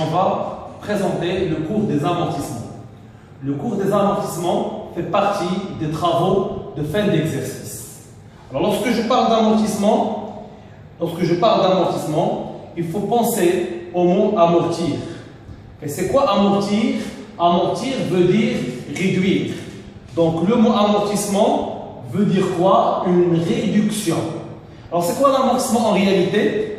on va présenter le cours des amortissements. Le cours des amortissements fait partie des travaux de fin d'exercice. Alors lorsque je parle d'amortissement, il faut penser au mot amortir. Et c'est quoi amortir? Amortir veut dire réduire. Donc le mot amortissement veut dire quoi? Une réduction. Alors c'est quoi l'amortissement en réalité?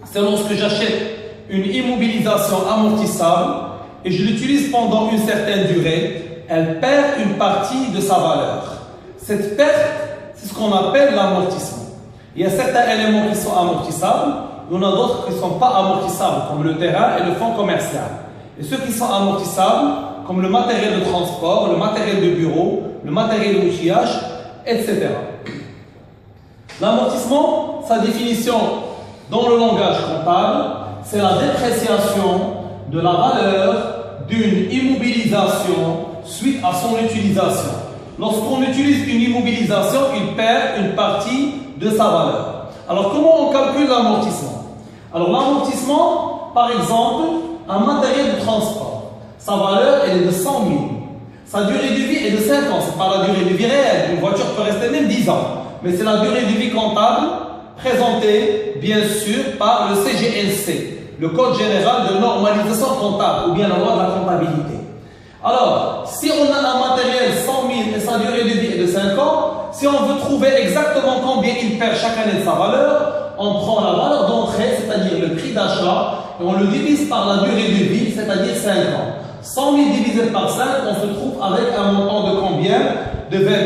C'est lorsque j'achète une immobilisation amortissable et je l'utilise pendant une certaine durée, elle perd une partie de sa valeur. Cette perte, c'est ce qu'on appelle l'amortissement. Il y a certains éléments qui sont amortissables, il y en a d'autres qui ne sont pas amortissables, comme le terrain et le fonds commercial. Et ceux qui sont amortissables, comme le matériel de transport, le matériel de bureau, le matériel d'outillage, etc. L'amortissement, sa définition dans le langage comptable, c'est la dépréciation de la valeur d'une immobilisation suite à son utilisation. Lorsqu'on utilise une immobilisation, il perd une partie de sa valeur. Alors, comment on calcule l'amortissement? Alors, l'amortissement, par exemple, un matériel de transport, sa valeur elle est de 100 000. Sa durée de vie est de 5 ans. Ce n'est pas la durée de vie réelle. Une voiture peut rester même 10 ans. Mais c'est la durée de vie comptable présentée, bien sûr, par le CGNC, le Code général de normalisation comptable, ou bien la loi de la comptabilité. Alors, si on a un matériel 100 000 et sa durée de vie est de 5 ans, si on veut trouver exactement combien il perd chaque année de sa valeur, on prend la valeur d'entrée, c'est-à-dire le prix d'achat, et on le divise par la durée de vie, c'est-à-dire 5 ans. 100 000 divisé par 5, on se trouve avec un montant de combien? De 20 000.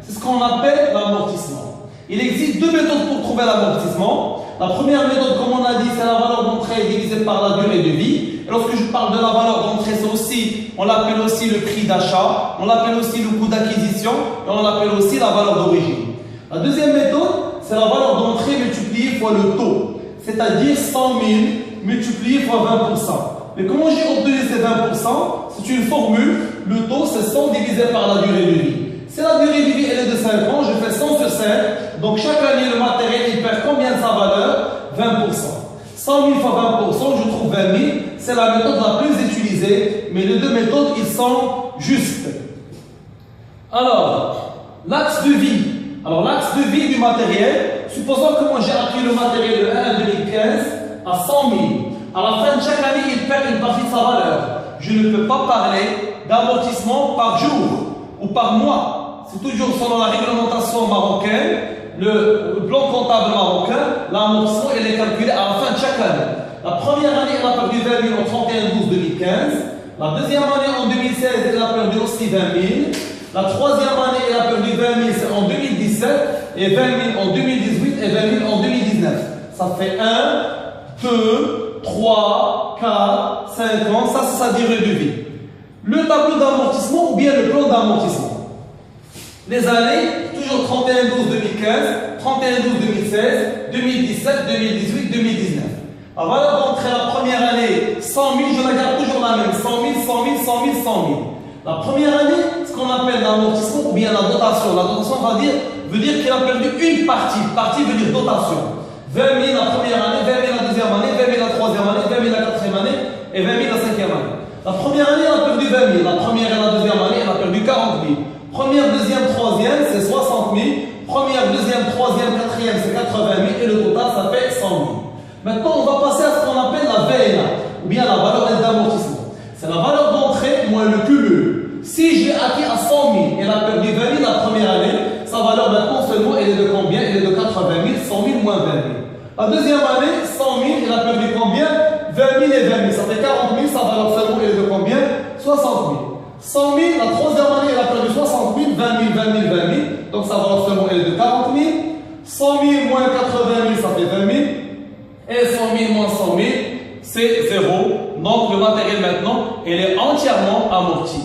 C'est ce qu'on appelle l'amortissement. Il existe deux méthodes pour trouver l'amortissement. La première méthode, comme on a dit, c'est la valeur d'entrée divisée par la durée de vie. Et lorsque je parle de la valeur d'entrée, c'est aussi, on l'appelle aussi le prix d'achat, on l'appelle aussi le coût d'acquisition, et on l'appelle aussi la valeur d'origine. La deuxième méthode, c'est la valeur d'entrée multipliée fois le taux, c'est-à-dire 100 000 multiplié fois 20%. Mais comment j'ai obtenu ces 20%? C'est une formule, le taux c'est 100 divisé par la durée de vie. Si la durée de vie elle est de 5 ans, je fais 100 sur 5, donc chaque année le matériel il perd combien de sa valeur? 20%. 100 000 fois 20%, je trouve 20 000, c'est la méthode la plus utilisée, mais les deux méthodes ils sont justes. Alors, l'axe de vie. Alors l'axe de vie du matériel, supposons que moi j'ai acquis le matériel de 1 2015 à 100 000. À la fin de chaque année, il perd une partie de sa valeur. Je ne peux pas parler d'amortissement par jour ou par mois. C'est toujours selon la réglementation marocaine, le plan comptable marocain, l'amortissement est calculé à la fin de chaque année. La première année, elle a perdu 20 000 en 31/12/2015. La deuxième année, en 2016, elle a perdu aussi 20 000. La troisième année, elle a perdu 20 000, c'est en 2017, et 20 000 en 2018 et 20 000 en 2019. Ça fait 1, 2, 3, 4, 5 ans, ça c'est sa durée de vie. Le tableau d'amortissement ou bien le plan d'amortissement. Les années, toujours 31/12/2015, 31/12/2016, 2017, 2018, 2019. La valeur d'entrée la première année, 100 000, je la garde toujours la même, 100 000, 100 000, 100 000, 100 000. La première année, ce qu'on appelle l'amortissement ou bien la dotation. La dotation veut dire qu'il a perdu une partie. Partie veut dire dotation. 20 000 la première année, 20 000 la deuxième année, 20 000 la troisième année, 20 000 la quatrième année et 20 000 la cinquième année. La première année, elle a perdu 20 000. La première et la deuxième année, elle a perdu 40 000. Première, deuxième, troisième, c'est 60 000. Première, deuxième, troisième, quatrième, c'est 80 000. Et le total, ça fait 100 000. Maintenant, on va passer à ce qu'on appelle la VNA, ou bien la valeur d'amortissement. C'est la valeur d'entrée moins le cumul. Si j'ai acquis à 100 000, elle a perdu 20 000 la première année, sa valeur maintenant seulement, elle est de combien? Elle est de 80 000, 100 000 moins 20 000. La deuxième année, 100 000, elle a perdu combien? 20 000 et 20 000. Ça fait 40 000, sa valeur seulement, elle est de combien? 60 000. 100 000, la troisième année, elle a perdu 60 000, 20 000, 20 000, 20 000. Donc sa valeur seulement, elle est de 40 000. 100 000 moins 80 000, ça fait 20 000. Et 100 000 moins 100 000, c'est 0. Donc le matériel maintenant, il est entièrement amorti.